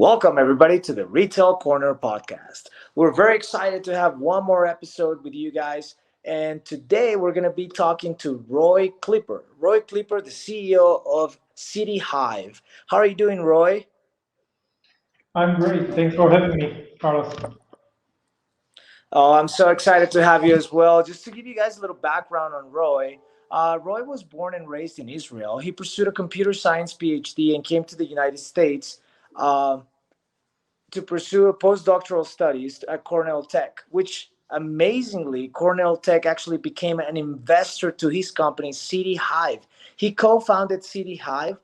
Welcome, everybody, to the Retail Corner podcast. We're very excited to have one more episode with you guys. And today we're going to be talking to Roi Kliper. Roi Kliper, the CEO of City Hive. How are you doing, Roy? I'm great. Thanks for having me, Carlos. Oh, I'm so excited to have you as well. Just to give you guys a little background on Roy, Roy was born and raised in Israel. He pursued a computer science PhD and came to the United States. Uh, to pursue postdoctoral studies at Cornell Tech, which amazingly, Cornell Tech actually became an investor to his company, City Hive. He co founded City Hive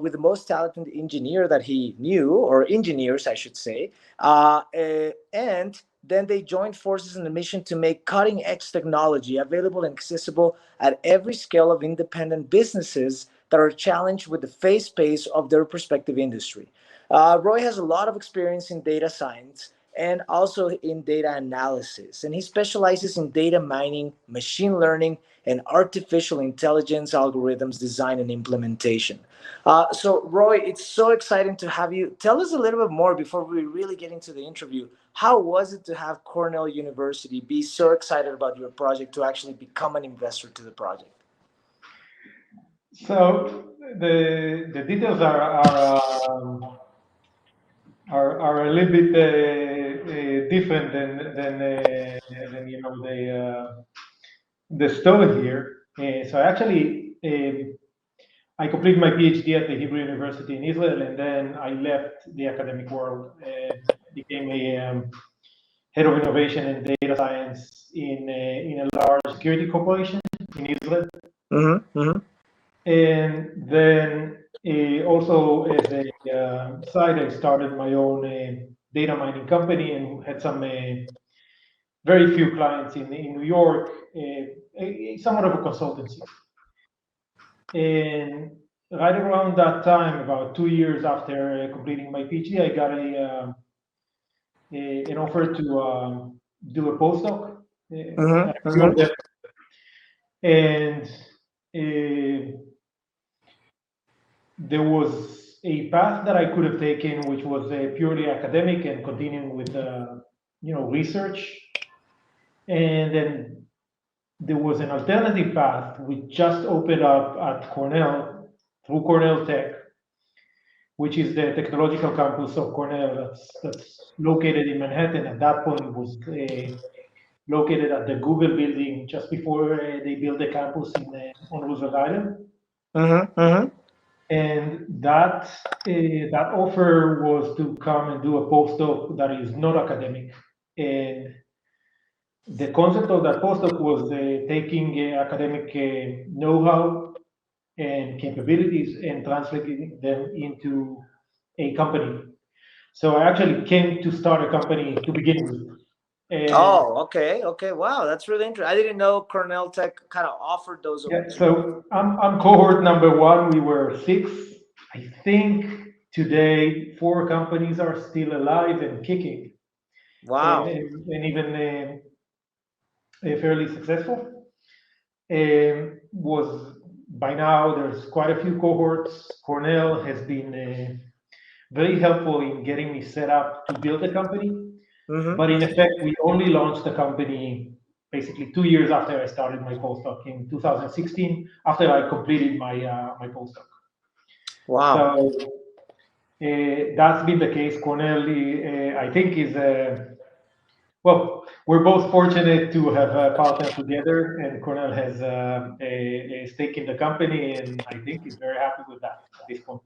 with the most talented engineer that he knew, or engineers, I should say. And then they joined forces in the mission to make cutting edge technology available and accessible at every scale of independent businesses that are challenged with the fast pace of their respective industry. Roy has a lot of experience in data science and also in data analysis, and he specializes in data mining, machine learning, and artificial intelligence algorithms design and implementation. So, Roy, it's so exciting to have you. Tell us a little bit more before we really get into the interview. How was it to have Cornell University be so excited about your project to actually become an investor to the project? So the details are a little bit different than the story here. So actually, I completed my PhD at the Hebrew University in Israel, and then I left the academic world and became a head of innovation and data science in a large security corporation in Israel. Mm-hmm, mm-hmm. And then also as a side, I started my own data mining company and had some very few clients in New York, somewhat of a consultancy. And right around that time, about 2 years after completing my PhD, I got an offer to do a postdoc at Mm-hmm, a few of mm-hmm. them. And there was a path that I could have taken, which was purely academic and continuing with research. And then there was an alternative path which just opened up at Cornell through Cornell Tech, which is the technological campus of Cornell that's located in Manhattan. At that point, it was located at the Google building just before they built the campus on Roosevelt Island. Mm-hmm, mm-hmm. And that offer was to come and do a postdoc that is not academic. And the concept of that postdoc was taking academic know-how and capabilities and translating them into a company. So I actually came to start a company to begin with. And Oh, okay, okay. Wow, that's really interesting. I didn't know Cornell Tech kind of offered those yeah, opportunities. so I'm cohort number one. We were six. I think today 4 companies are still alive and kicking, and Wow. and even fairly successful. Was by now there's quite a few cohorts. Cornell has been very helpful in getting me set up to build a company. Mm-hmm. But in effect, we only launched the company basically 2 years after I started my postdoc in 2016, after I completed my postdoc. Wow. So that's been the case. Cornell, I think, is well, we're both fortunate to have partnered together, and Cornell has a stake in the company, and I think is very happy with that at this point.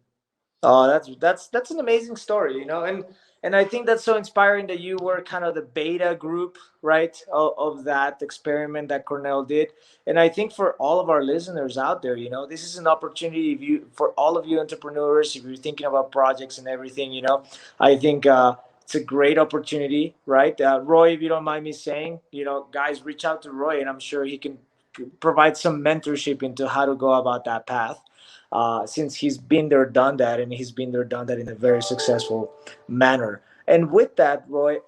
Oh, that's an amazing story, and I think that's so inspiring that you were kind of the beta group, right, of that experiment that Cornell did. And I think for all of our listeners out there, this is an opportunity if you for all of you entrepreneurs, if you're thinking about projects and everything, I think it's a great opportunity, right? Roy, if you don't mind me saying, guys, reach out to Roy, and I'm sure he can provide some mentorship into how to go about that path since he's been there, done that, and he's been there, done that in a very successful manner. And with that, Roy,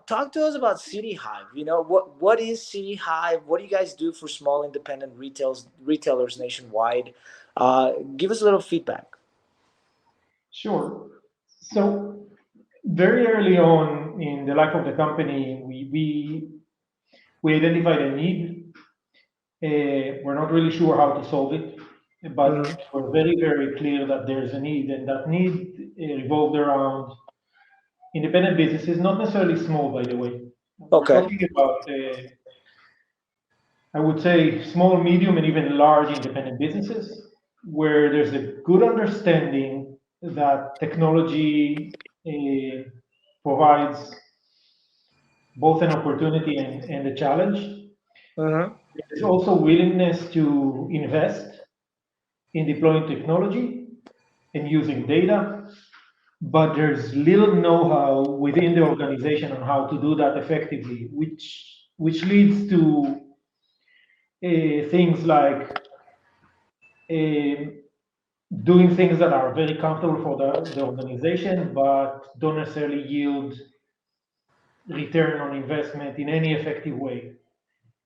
talk to us about City Hive. What is City Hive? What do you guys do for small independent retailers nationwide? Give us a little feedback. Sure. So very early on in the life of the company, we identified a need. We're not really sure how to solve it, but Mm-hmm. we're very, very clear that there's a need, and that need revolved around independent businesses, not necessarily small, by the way. We're Okay. talking about, I would say, small, medium, and even large independent businesses where there's a good understanding that technology provides both an opportunity and a challenge. Mm-hmm. There's also willingness to invest in deploying technology and using data, but there's little know-how within the organization on how to do that effectively, which leads to things like uh, doing things that are very comfortable for the organization, but don't necessarily yield return on investment in any effective way.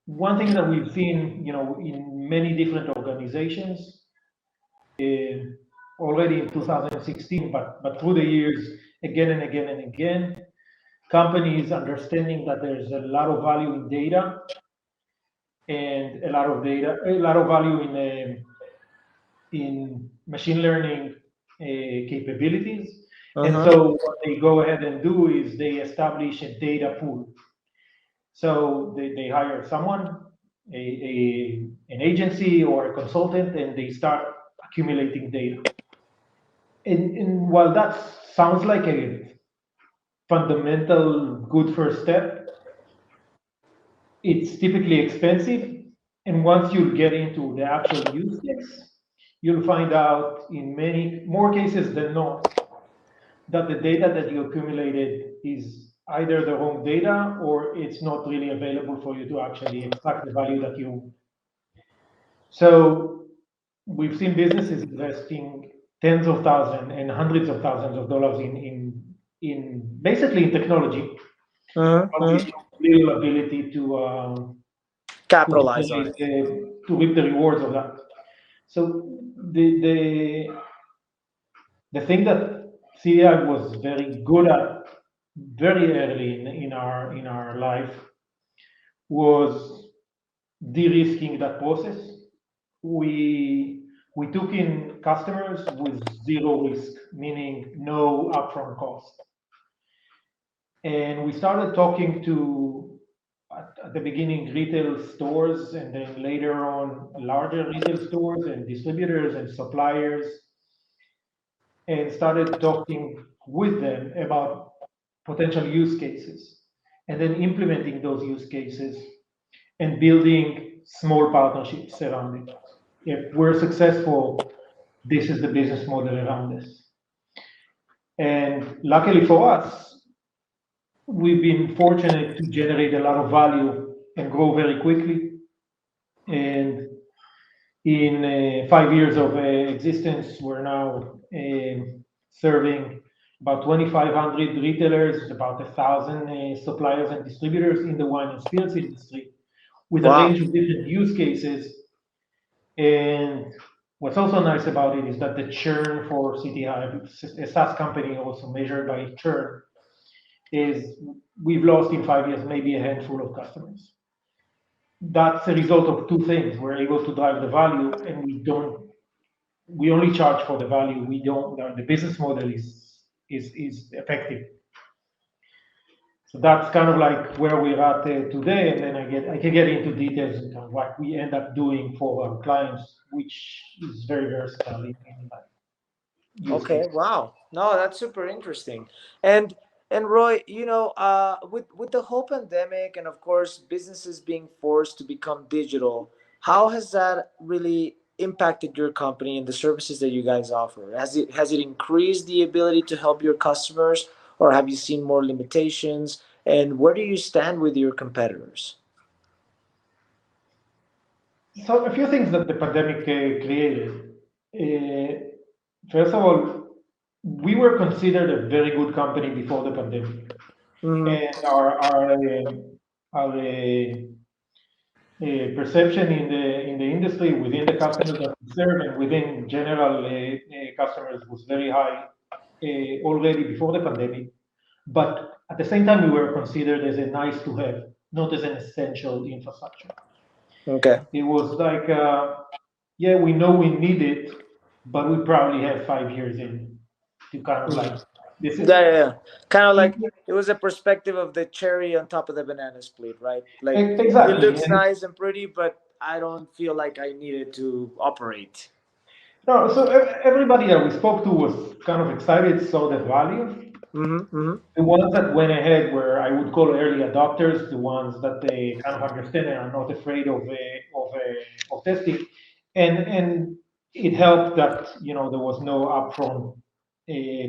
One thing that we've seen, in many different organizations, already in 2016, but through the years, again and again and again, companies understanding that there's a lot of value in data and a lot of value in machine learning capabilities. And Mm-hmm. so what they go ahead and do is they establish a data pool. So they hire someone, an agency or a consultant, and they start accumulating data. And while that sounds like a fundamental good first step, it's typically expensive. And once you get into the actual use case, you'll find out in many more cases than not that the data that you accumulated is either the wrong data or it's not really available for you to actually extract the value that you. So we've seen businesses investing tens of thousands and hundreds of thousands of dollars in basically in technology, Mm-hmm. but with Mm-hmm. little ability to Capitalize on generate it. to reap the rewards of that. So the thing that CDI was very good at very early in our life was de-risking that process. We took in customers with zero risk, meaning no upfront cost. And we started talking to, at the beginning, retail stores, and then later on, larger retail stores and distributors and suppliers, and started talking with them about potential use cases, and then implementing those use cases and building small partnerships around it. If we're successful, this is the business model around this. And luckily for us, we've been fortunate to generate a lot of value and grow very quickly. And in 5 years of existence, we're now serving about 2,500 retailers, about 1,000 suppliers and distributors in the wine and spirits industry, with a Wow. range of different use cases. And what's also nice about it is that the churn for CT Hive, a SaaS company also measured by churn, is we've lost in 5 years maybe a handful of customers. That's a result of two things. We're able to drive the value, and we only charge for the value. We don't. The business model is effective. So that's kind of like where we're at today, and then I can get into details on what we end up doing for our clients, which is very versatile in that use Okay, case. wow. No, that's super interesting. And Roy, with the whole pandemic and of course businesses being forced to become digital, how has that really impacted your company and the services that you guys offer? Has it increased the ability to help your customers, or have you seen more limitations? And where do you stand with your competitors? So a few things that the pandemic created. Uh, First of all, we were considered a very good company before the pandemic, Mm-hmm. and our perception in the industry, within the customers that we serve, and within general customers was very high already before the pandemic. But at the same time, we were considered as a nice to have, not as an essential infrastructure. Okay. It was like, yeah, we know we need it, but we probably have 5 years in to kind of like this is Yeah, yeah, yeah. Kind of like it was a perspective of the cherry on top of the banana split, right? Like it exactly. looks And nice and pretty, but I don't feel like I needed to operate. no, so everybody that we spoke to was kind of excited, saw the value. Mm-hmm. Mm-hmm. The ones that went ahead were I would call early adopters, the ones that they kind of understand and are not afraid of testing, and it helped that there was no upfront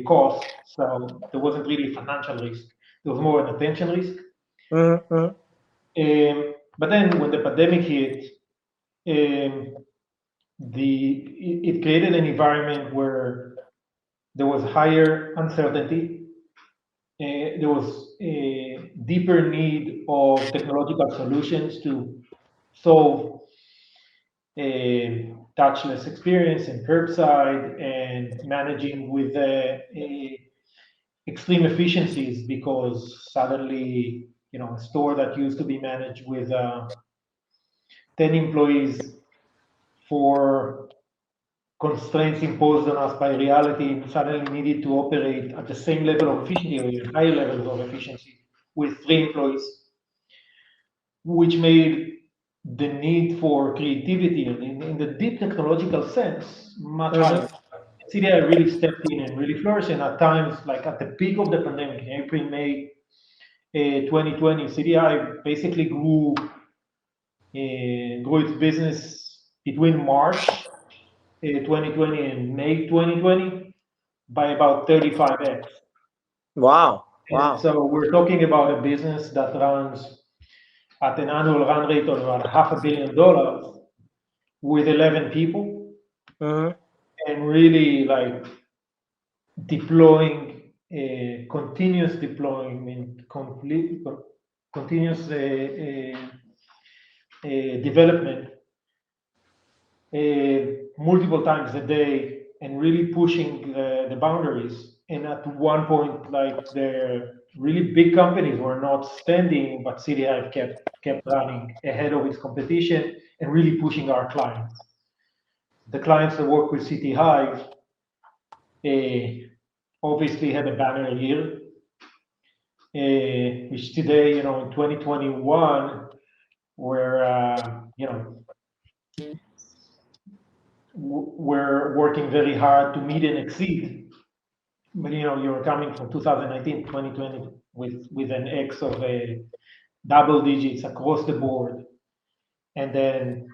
cost, so there wasn't really financial risk. There was more an attention risk. Mm-hmm. Mm-hmm. But then when the pandemic hit, um, it created an environment where there was higher uncertainty. There was a deeper need of technological solutions to solve a touchless experience and curbside and managing with extreme efficiencies because suddenly, a store that used to be managed with 10 employees for constraints imposed on us by reality suddenly needed to operate at the same level of efficiency or even higher levels of efficiency with 3 employees, which made the need for creativity and in the deep technological sense much higher. Mm-hmm. CDI really stepped in and really flourished, and at times, like at the peak of the pandemic in April, May 2020, CDI basically grew its business between March 2020 and May 2020 by about 35x. Wow. And Wow. so we're talking about a business that runs at an annual run rate of about $500 million with 11 people Mm-hmm. and really like deploying continuous deployment, continuous development multiple times a day and really pushing the boundaries. And at one point, like the really big companies were not standing, but CDI kept running ahead of its competition and really pushing our clients. The clients that work with City Hive obviously had a banner year, which today, in 2021, we're we're working very hard to meet and exceed. But you're coming from 2019 to 2020 with an X of a double digits across the board, and then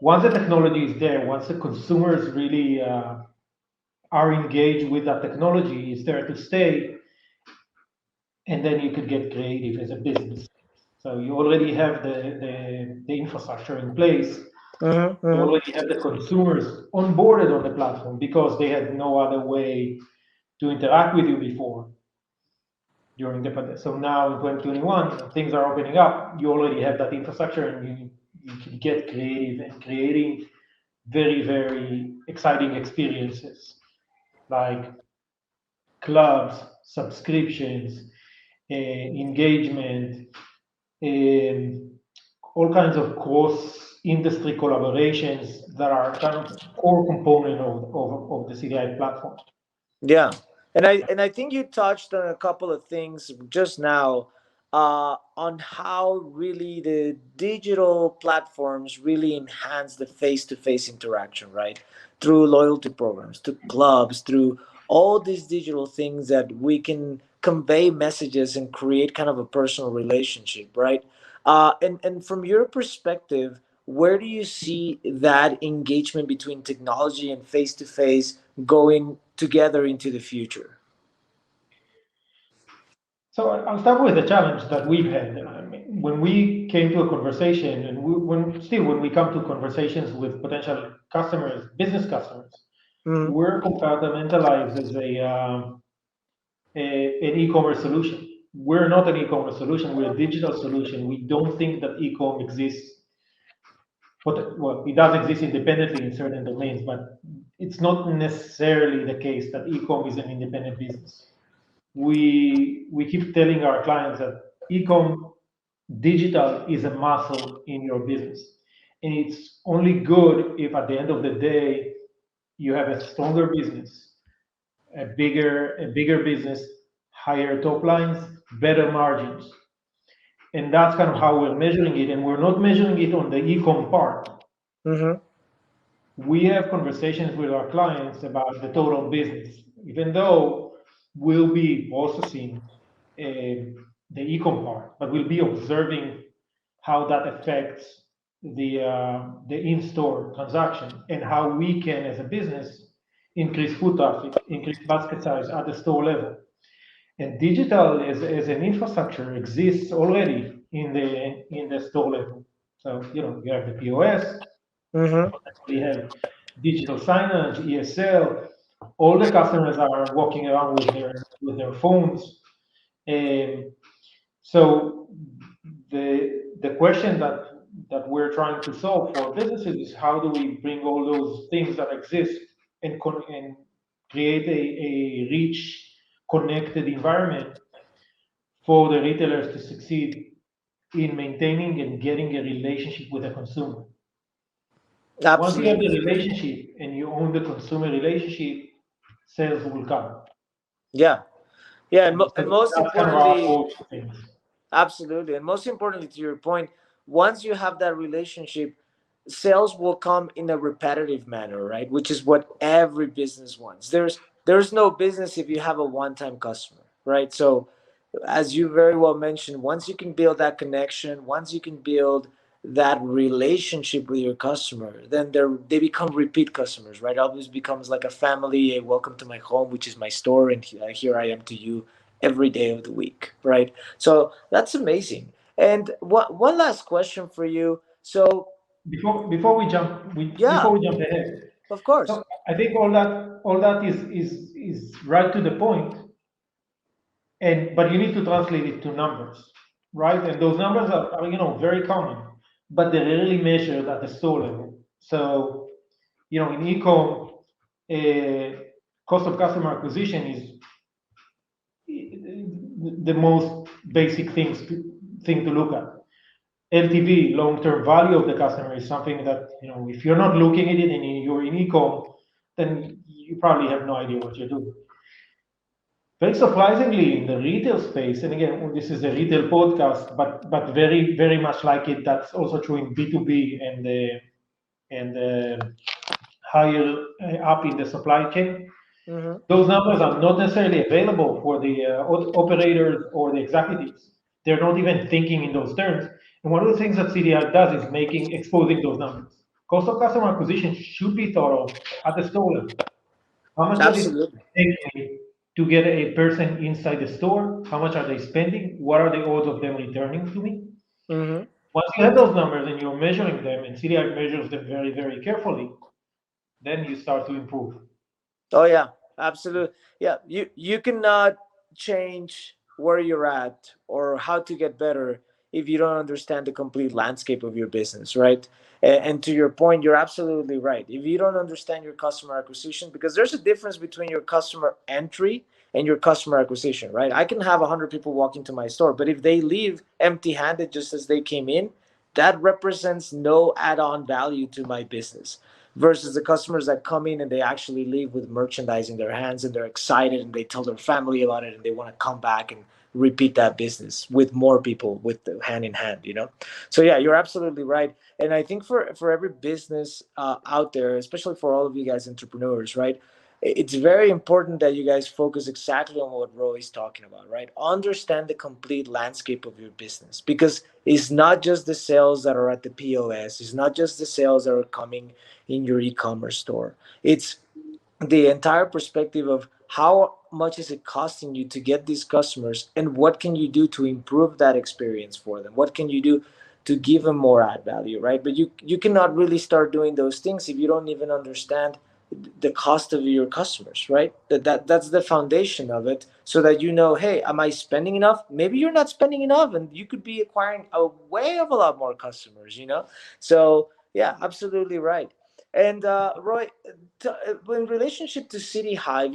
once the technology is there, once the consumers really are engaged with that technology, it's there to stay, and then you could get creative as a business. So you already have the infrastructure in place. Mm-hmm. You Mm-hmm. already have the consumers onboarded on the platform because they had no other way to interact with you before during the pandemic. So now in 2021, things are opening up. You already have that infrastructure, and you can get creative and creating very very exciting experiences like clubs, subscriptions, engagement, um, all kinds of cross industry collaborations that are kind of core component of the CDI platform. Yeah, and I think you touched on a couple of things just now, on how really the digital platforms really enhance the face-to-face interaction, right? Through loyalty programs, through clubs, through all these digital things that we can convey messages and create kind of a personal relationship, right? And from your perspective, where do you see that engagement between technology and face-to-face going together into the future? So I'll start with the challenge that we've had. I mean, when we came to a conversation, and when we come to conversations with potential customers, business customers, Mm-hmm. we're compartmentalized as an e-commerce solution. We're not an e-commerce solution. We're a digital solution. We don't think that e-com exists. But well, it does exist independently in certain domains, but it's not necessarily the case that e-com is an independent business. we keep telling our clients that ecom digital is a muscle in your business, and it's only good if at the end of the day you have a stronger business, a bigger business, higher top lines, better margins. And that's kind of how we're measuring it. And we're not measuring it on the e-com part. Mm-hmm. We have conversations with our clients about the total business, even though we'll be processing the e-com part, but we'll be observing how that affects the in-store transaction and how we can, as a business, increase foot traffic, increase basket size at the store level. And digital as an infrastructure exists already in the store level. So you have the POS, Mm-hmm. we have digital signage, ESL. All the customers are walking around with their phones. And so the question that we're trying to solve for businesses is how do we bring all those things that exist and create a rich, connected environment for the retailers to succeed in maintaining and getting a relationship with the consumer. Once you have the Absolutely. relationship and you own the consumer relationship, sales will come. Yeah. Yeah, So and most that's kind of our importantly, approach to things. absolutely. And most importantly, to your point, once you have that relationship, sales will come in a repetitive manner, right? Which is what every business wants. There's no business if you have a one-time customer, right? So as you very well mentioned, once you can build that connection, once you can build that relationship with your customer, then they become repeat customers, right? Always becomes like a family. A welcome to my home, which is my store, and here I am to you every day of the week, right? So that's amazing. And one last question for you. So Before yeah, we jump ahead, of course. so I think all that is right to the point, and but you need to translate it to numbers, right? And those numbers are very common, but they're rarely measured at the store level. So in ecom, uh, cost of customer acquisition is the most basic thing to look at. LTV, long-term value of the customer, is something that if you're not looking at it and you're in ecom, then you probably have no idea what you're doing. Very surprisingly, in the retail space, and again, this is a retail podcast, but very very much like it, that's also true in B2B and higher up in the supply chain. Mm-hmm. Those numbers are not necessarily available for the operators or the executives. They're not even thinking in those terms. And one of the things that CDI does is exposing those numbers. Cost of customer acquisition should be thought of at the store level. How much does it Absolutely. take me to get a person inside the store? How much are they spending? What are the odds of them returning to me? Mm-hmm. Once you have those numbers and you're measuring them, and CDI measures them very, very carefully, then you start to improve. Oh yeah, absolutely. Yeah, you cannot change where you're at or how to get better if you don't understand the complete landscape of your business, right? And to your point, you're absolutely right. If you don't understand your customer acquisition, because there's a difference between your customer entry and your customer acquisition, right? I can have 100 people walk into my store, but if they leave empty-handed just as they came in, that represents no add-on value to my business versus the customers that come in and they actually leave with merchandise in their hands and they're excited and they tell their family about it and they want to come back and repeat that business with more people with the hand in hand. So yeah, you're absolutely right. And I think for every business out there, especially for all of you guys entrepreneurs, right, it's very important that you guys focus exactly on what Roy is talking about, right? Understand the complete landscape of your business because it's not just the sales that are at the POS, it's not just the sales that are coming in your e-commerce store. It's the entire perspective of how much is it costing you to get these customers and what can you do to improve that experience for them, what can you do to give them more add value, right? But you cannot really start doing those things if you don't even understand the cost of your customers, right? That's the foundation of it, so that hey, am I spending enough? Maybe you're not spending enough and you could be acquiring a way of a lot more customers. So yeah, absolutely right. And Roy, in relationship to City Hive,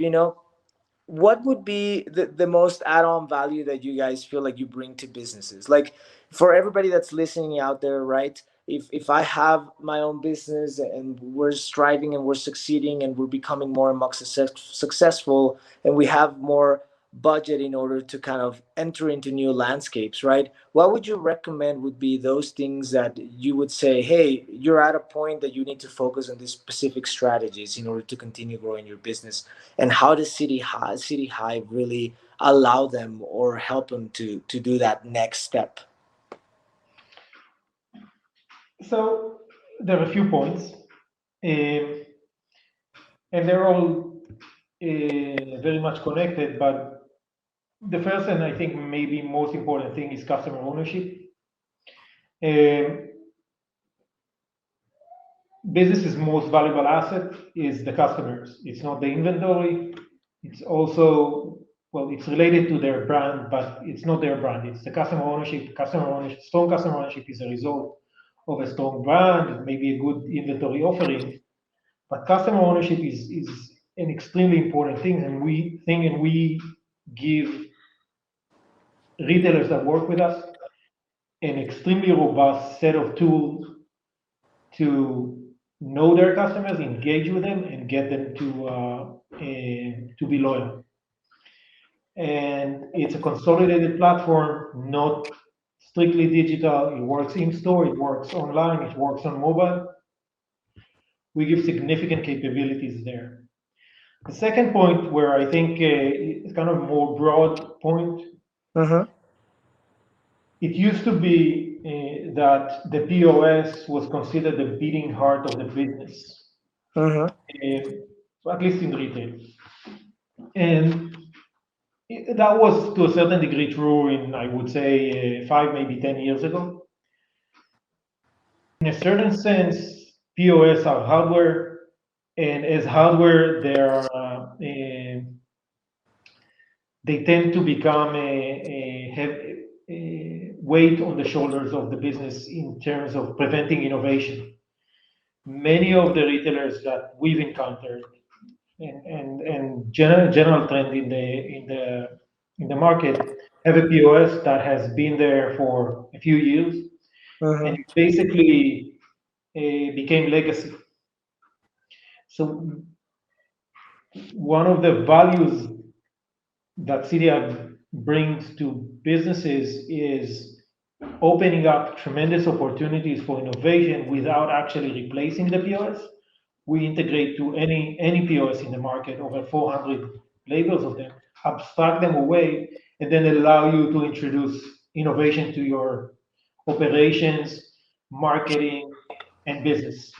what would be the most add-on value that you guys feel like you bring to businesses, like for everybody that's listening out there, right? If I have my own business and we're striving and we're succeeding and we're becoming more and more successful, and we have more budget in order to kind of enter into new landscapes, right? What would you recommend would be those things that you would say, hey, you're at a point that you need to focus on these specific strategies in order to continue growing your business? And how does City Hive really allow them or help them to do that next step? So there are a few points, um, and they're all very much connected. But the first and I think maybe most important thing is customer ownership. Um, Business's most valuable asset is the customers. It's not the inventory. It's also, well, it's related to their brand, but it's not their brand. It's the customer ownership. Customer ownership, strong customer ownership is a result of a strong brand, maybe a good inventory offering. But customer ownership is an extremely important thing, and we give retailers that work with us an extremely robust set of tools to know their customers, engage with them, and get them to be loyal. And it's a consolidated platform, not strictly digital. It works in store, it works online, it works on mobile. We give significant capabilities there. The second point, where I think it's kind of more broad point, Mm-hmm. it used to be that the POS was considered the beating heart of the business, Mm-hmm. at least in retail. And that was to a certain degree true in, I would say, 5, maybe 10 years ago. In a certain sense, POS are hardware, and as hardware, they tend to become a weight on the shoulders of the business in terms of preventing innovation. Many of the retailers that we've encountered, and general trend in the market, have a POS that has been there for a few years, and Mm-hmm. it basically became legacy. So one of the values that CDI brings to businesses is opening up tremendous opportunities for innovation without actually replacing the POS. We integrate to any POS in the market, over 400 labels of them, abstract them away, and then allow you to introduce innovation to your operations, marketing, and business.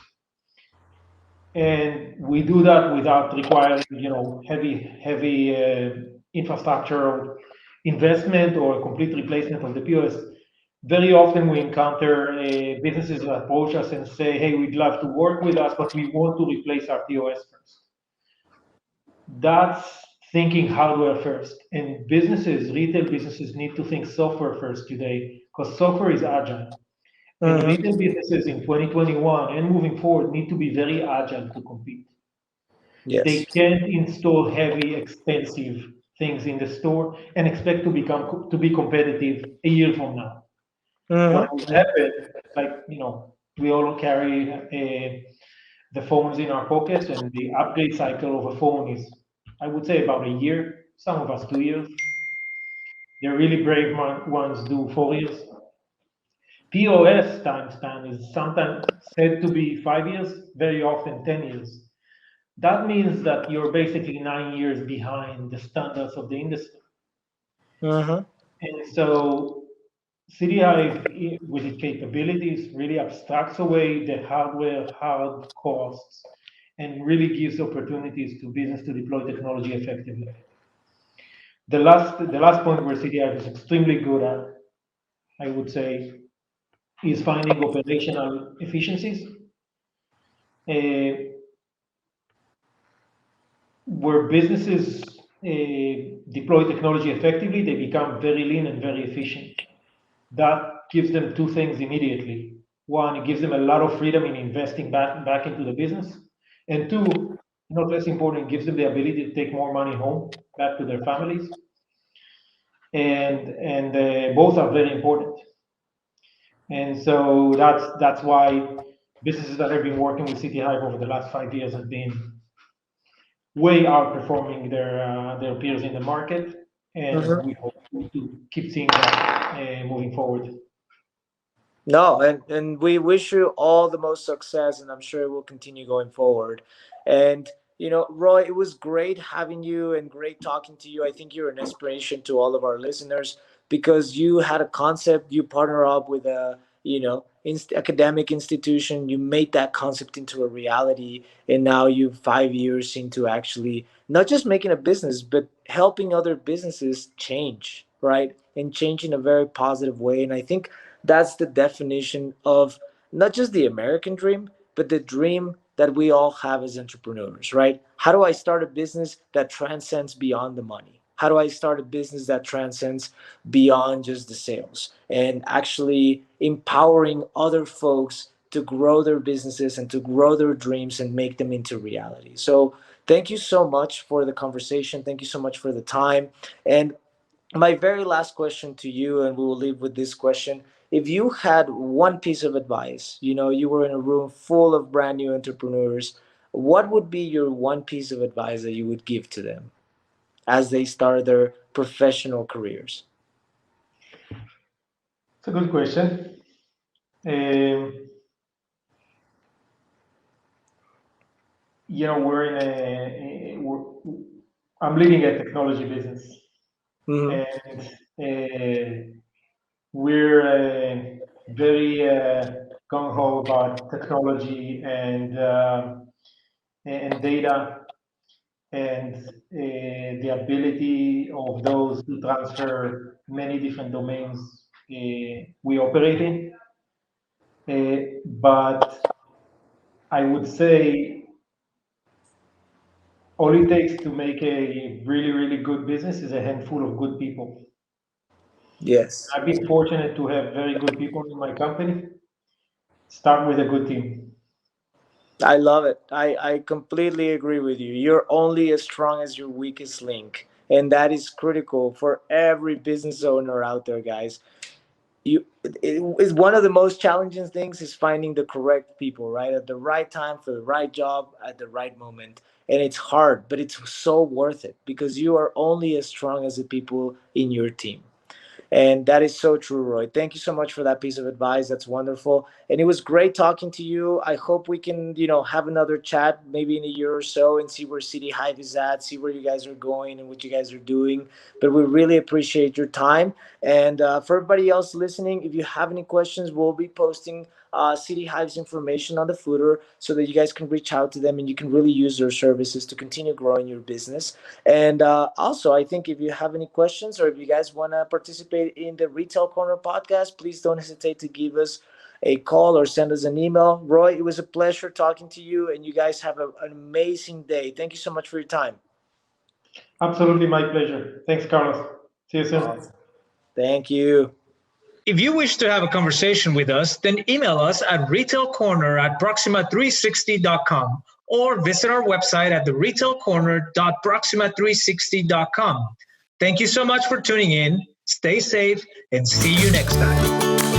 And we do that without requiring, heavy infrastructure investment or complete replacement of the POS. Very often we encounter businesses that approach us and say, "Hey, we'd love to work with us, but we want to replace our POS first." That's thinking hardware first. And retail businesses need to think software first today, because software is agile. And Mm-hmm. retail businesses in 2021 and moving forward need to be very agile to compete. They Yes. can't install heavy, expensive things in the store and expect to be competitive a year from now. What will Mm-hmm. happen, like, we all carry the phones in our pockets, and the upgrade cycle of a phone is, I would say, about a year. Some of us 2 years. The really brave ones do 4 years. POS time span is sometimes said to be 5 years, very often 10 years. That means that you're basically 9 years behind the standards of the industry. Mm-hmm. And so City Hive, with its capabilities, really abstracts away the hardware hard costs and really gives opportunities to business to deploy technology effectively. The last point where City Hive is extremely good at, I would say, is finding operational efficiencies. Uh, where businesses deploy technology effectively, they become very lean and very efficient. That gives them two things immediately. One, it gives them a lot of freedom in investing back into the business. And two, not less important, gives them the ability to take more money home back to their families, and both are very important. And so that's why businesses that have been working with City Hive over the last 5 years have been way outperforming their peers in the market, and Mhm. we hope to keep seeing that moving forward. No, and we wish you all the most success, and I'm sure it will continue going forward. And Roy, it was great having you and great talking to you. I think you're an inspiration to all of our listeners because you had a concept, you partner up with a academic institution, you made that concept into a reality, and now you 5 years into actually not just making a business, but helping other businesses change, right? And change in a very positive way. And I think that's the definition of not just the American dream, but the dream that we all have as entrepreneurs, right? How do I start a business that transcends beyond the money? How do I start a business that transcends beyond just the sales and actually empowering other folks to grow their businesses and to grow their dreams and make them into reality? So, thank you so much for the conversation. Thank you so much for the time. And my very last question to you, and we will leave with this question. If you had one piece of advice, you were in a room full of brand new entrepreneurs, what would be your one piece of advice that you would give to them as they start their professional careers? It's a good question. Um, we're in I'm leading a technology business, Hmm. and we're very gung ho about technology and data and the ability of those to transfer many different domains we operate in. But I would say all it takes to make a really, really good business is a handful of good people. Yes. I've been fortunate to have very good people in my company. Start with a good team. I love it. I completely agree with you. You're only as strong as your weakest link. And that is critical for every business owner out there, guys. It is one of the most challenging things is finding the correct people, right, at the right time for the right job at the right moment. And it's hard, but it's so worth it because you are only as strong as the people in your team. And that is so true, Roy. Thank you so much for that piece of advice. That's wonderful. And it was great talking to you. I hope we can, have another chat maybe in a year or so and see where City Hive is at, see where you guys are going and what you guys are doing. But we really appreciate your time. And for everybody else listening, if you have any questions, we'll be posting City Hive's information on the footer so that you guys can reach out to them and you can really use their services to continue growing your business. And also, I think if you have any questions or if you guys want to participate in the Retail Corner podcast, please don't hesitate to give us a call or send us an email. Roy, it was a pleasure talking to you, and you guys have an amazing day. Thank you so much for your time. Absolutely my pleasure. Thanks, Carlos. See you soon. Awesome. Thank you. If you wish to have a conversation with us, then email us at retailcorner@proxima360.com or visit our website at theretailcorner.proxima360.com. Thank you so much for tuning in. Stay safe and see you next time.